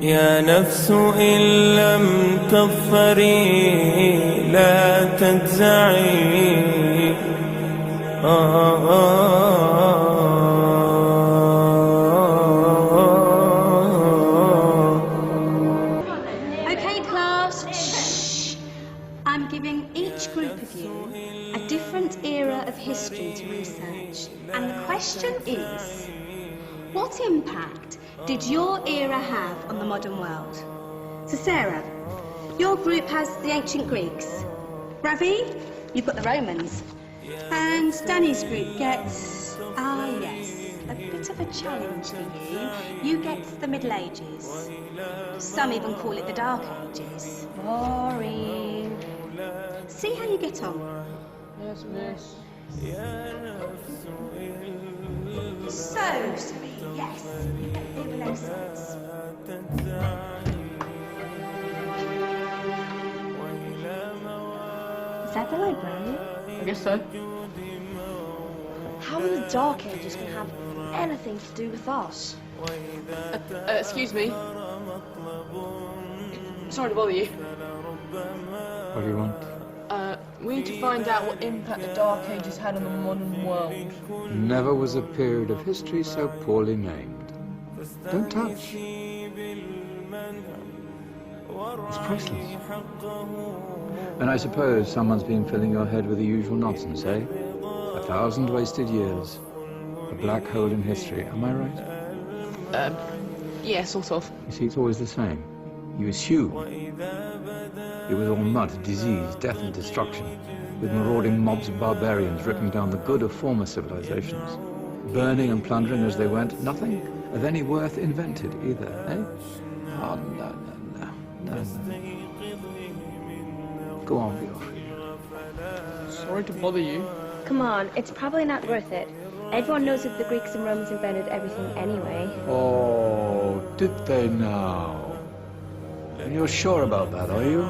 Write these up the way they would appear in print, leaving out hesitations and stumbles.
يا نفس إن لم تظفري لا تجزعي. Okay, class. Shh. I'm giving each group of you a different era of history to research. And the question is, what impact did your era have on the modern world? So Sarah, your group has the ancient Greeks. Ravi, you've got the Romans. And Danny's group gets, yes, a bit of a challenge for you. You get the Middle Ages. Some even call it the Dark Ages. Boring. See how you get on. Yes, miss. So, sweet, yes, you get the Renaissance. Is that the library? I guess so. How are the Dark Ages going to have anything to do with us? Excuse me. Sorry to bother you. What do you want? We need to find out what impact the Dark Ages had on the modern world. Never was a period of history so poorly named. Don't touch. It's priceless. And I suppose someone's been filling your head with the usual nonsense, eh? 1,000 wasted years. A black hole in history, am I right? Yeah, sort of. You see, it's always the same. You assume it was all mud, disease, death and destruction, with marauding mobs of barbarians ripping down the good of former civilizations, burning and plundering as they went, nothing of any worth invented either, eh? Oh, no. Go on, Geoffrey. Sorry to bother you. Come on, it's probably not worth it. Everyone knows that the Greeks and Romans invented everything anyway. Oh, did they now? And you're sure about that, are you?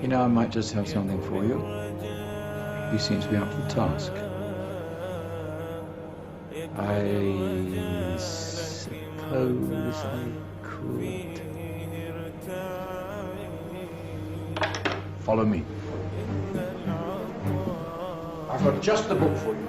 You know, I might just have something for you. You seem to be up to the task. I suppose I could... Follow me. I've got just the book for you.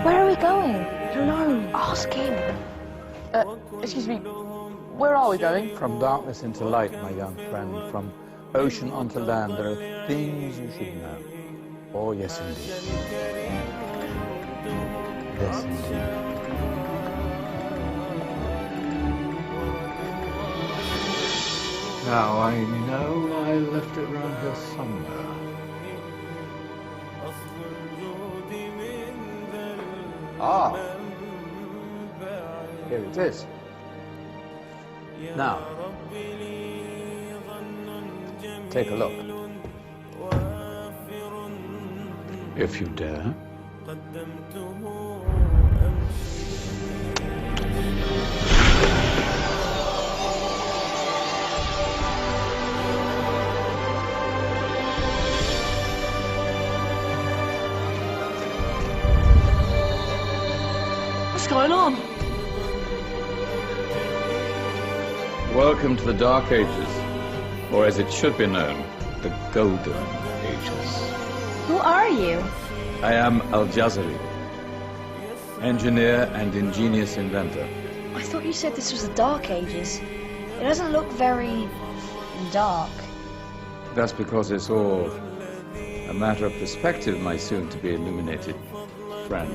Where are we going? Hello, ask him. Excuse me. Where are we going? From darkness into light, my young friend. From ocean onto land, there are things you should know. Oh, yes, indeed. Yes, indeed. Now, I know I left it around here somewhere. Ah, here it is. Now, take a look. If you dare. What's going on? Welcome to the Dark Ages, or as it should be known, the Golden Ages. Who are you? I am Al-Jazari, engineer and ingenious inventor. I thought you said this was the Dark Ages. It doesn't look very dark. That's because it's all a matter of perspective, my soon-to-be illuminated friend.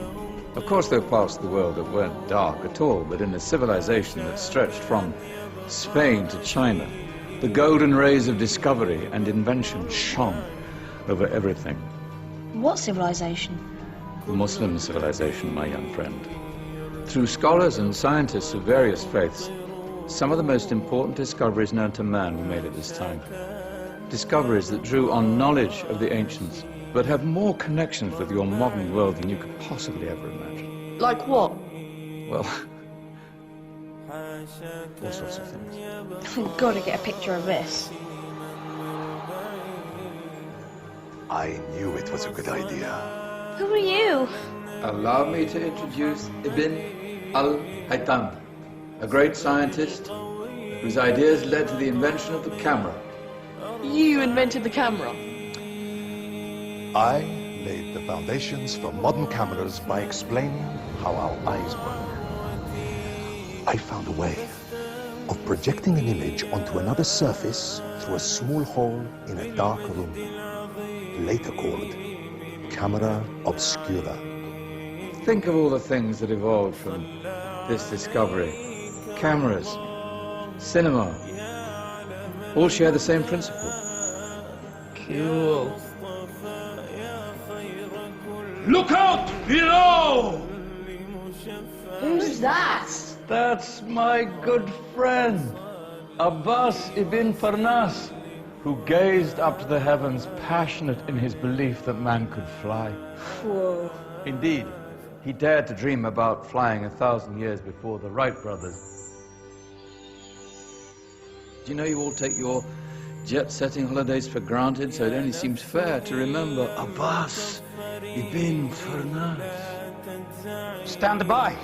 Of course, there are parts of the world that weren't dark at all, but in a civilization that stretched from Spain to China, the golden rays of discovery and invention shone over everything. What civilization? The Muslim civilization, my young friend. through scholars and scientists of various faiths, some of the most important discoveries known to man were made at this time. Discoveries that drew on knowledge of the ancients, but have more connections with your modern world than you could possibly ever imagine. Like what? Well, all sorts of things. We've got to get a picture of this. I knew it was a good idea. Who are you? Allow me to introduce Ibn al-Haytham, a great scientist whose ideas led to the invention of the camera. You invented the camera. I laid the foundations for modern cameras by explaining how our eyes work. I found a way of projecting an image onto another surface through a small hole in a dark room, later called camera obscura. Think of all the things that evolved from this discovery. Cameras, cinema, all share the same principle. Cool. Look out below! Who's that? That's my good friend, Abbas ibn Farnas, who gazed up to the heavens, passionate in his belief that man could fly. Whoa. Indeed, he dared to dream about flying 1,000 years before the Wright brothers. Do you know you all take your jet-setting holidays for granted, so it only seems fair to remember Abbas ibn Farnas. Stand by.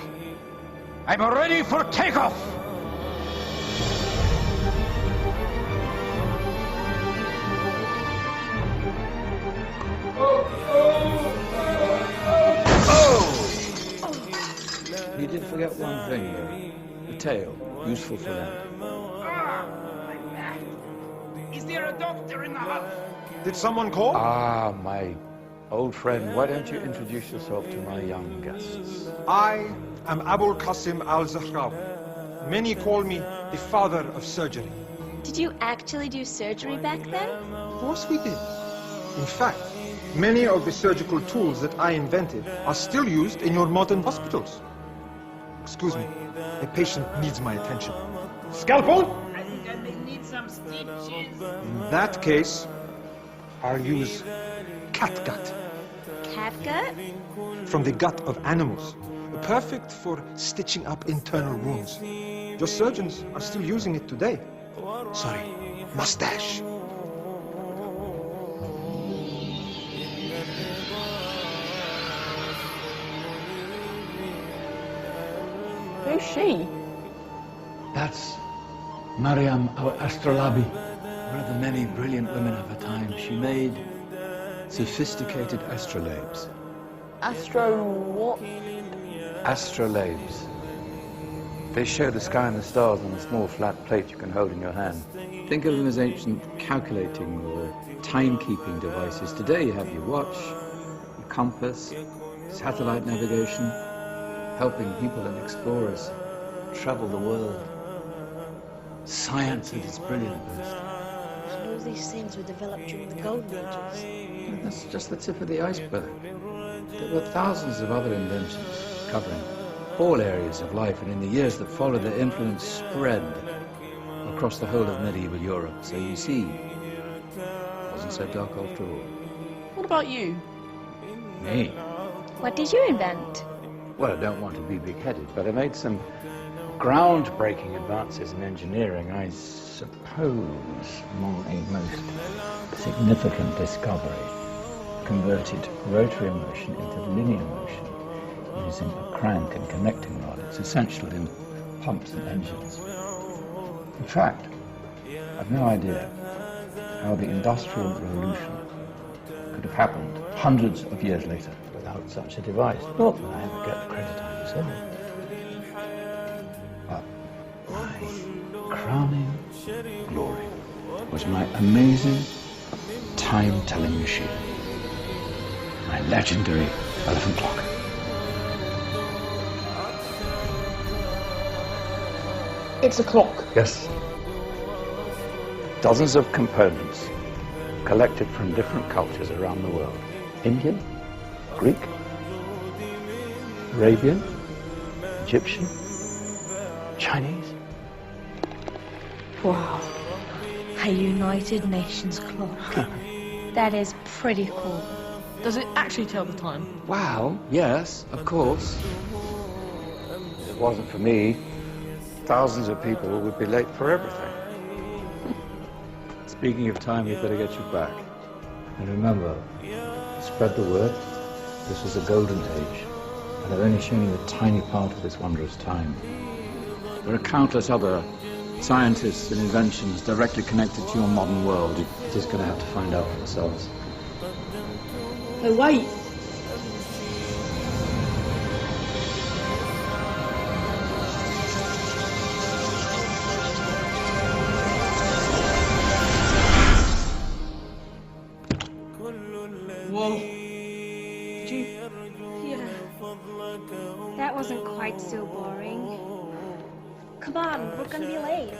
I'm ready for takeoff. He did forget one thing, though. The tail, useful for that. Is there a doctor in the house? Did someone call? Ah, my old friend, why don't you introduce yourself to my young guests? I am Abul Qasim al-Zahrawi. Many call me the father of surgery. Did you actually do surgery back then? Of course we did. In fact, many of the surgical tools that I invented are still used in your modern hospitals. Excuse me, a patient needs my attention. Scalpel? I think I may need some stitches. In that case, I'll use catgut Catgut? from the gut of animals. Perfect for stitching up internal wounds. Your surgeons are still using it today. Sorry, mustache. Who's she? That's Maryam al-Astrolabi, one of the many brilliant women of her time. She made sophisticated astrolabes. Astro what? Astrolabes. They show the sky and the stars on a small flat plate you can hold in your hand. Think of them as ancient calculating or timekeeping devices. Today you have your watch, your compass, satellite navigation, helping people and explorers travel the world. Science at its brilliant best. So all these things were developed during the Golden Ages. And that's just the tip of the iceberg. There were thousands of other inventions covering all areas of life, and in the years that followed, their influence spread across the whole of medieval Europe. So you see, it wasn't so dark after all. What about you? Me? What did you invent? Well, I don't want to be big-headed, but I made some groundbreaking advances in engineering. I suppose my most significant discovery converted rotary motion into linear motion using a crank and connecting rod. It's essential in pumps and engines. In fact, I've no idea how the Industrial Revolution could have happened hundreds of years later without such a device. Not that I ever get the credit I deserve. But my crowning glory was my amazing time-telling machine. My legendary elephant clock. It's a clock. Yes. Dozens of components collected from different cultures around the world. Indian, Greek, Arabian, Egyptian? Chinese? Wow. A United Nations clock. That is pretty cool. Does it actually tell the time? Wow, yes, of course. If it wasn't for me, thousands of people would be late for everything. Speaking of time, we'd better get you back. And remember, spread the word. This was a golden age, and I've only shown you a tiny part of this wondrous time. There are countless other scientists and inventions directly connected to your modern world. You're just going to have to find out for yourselves. Hey, wait! Whoa. Did you? Yeah. That wasn't quite so boring. Come on, we're gonna be late.